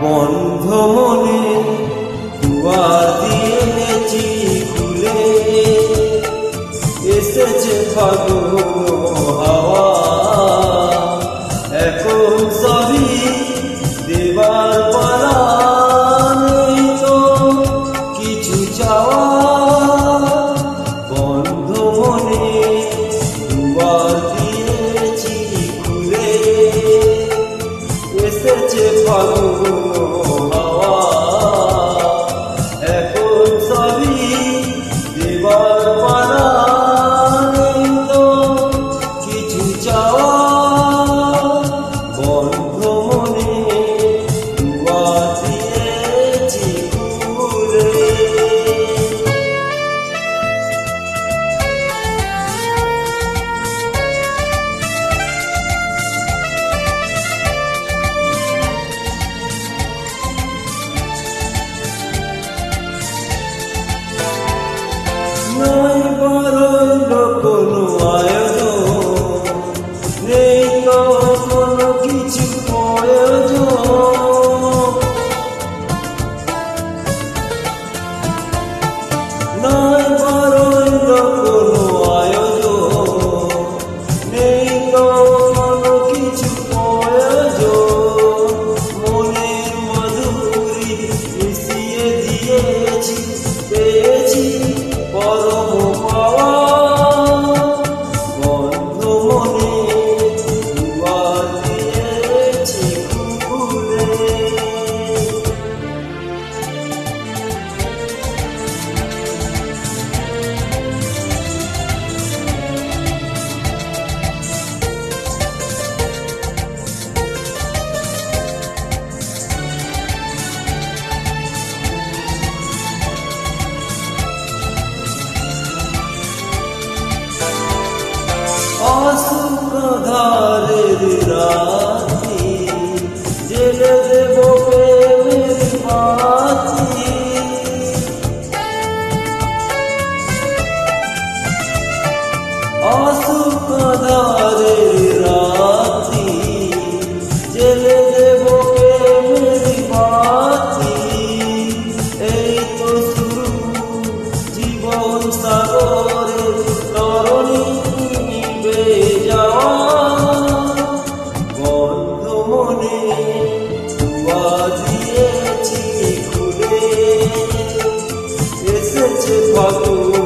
বন্ধ মনে দুয়ার দিয়েছি খুলে, এসেছে ফাগুন হাওয়া, এখন সবই দেবার পালা, নেই তো কিছু চাওয়া। বন্ধ মনে দুয়ার দিয়েছি খুলে, এসেছে ফাগুন হাওয়া, এখন সবই দেবার পালা, নেই তো কিছু চাওয়া। বন্ধ মনে দুয়ার দিয়েছি খুলে। নাই বরইল কোনো আয়োজন, নেই তো কোনো কিছু প্রয়োজন। নাই বরইল কোনো আয়োজন, নেই তো কোনো কিছু প্রয়োজন। মনের মধুরি মিশিয়ে দিয়েছি, পেয়েছি পরম পাওয়া। বন্ধ মনে দুয়ার দিয়েছি খুলে। অসুখধারের রাতি জেলে দেব প্রেমের বাতি। অসুখধারের রাতি জেলে দেব প্রেমের বাতি। এই তো শুরু জীবন সাগরের তরণী নিবে যাওয়া। বন্ধ মনে দুয়ার দিয়েছি খুলে, এসেছে ফাগুন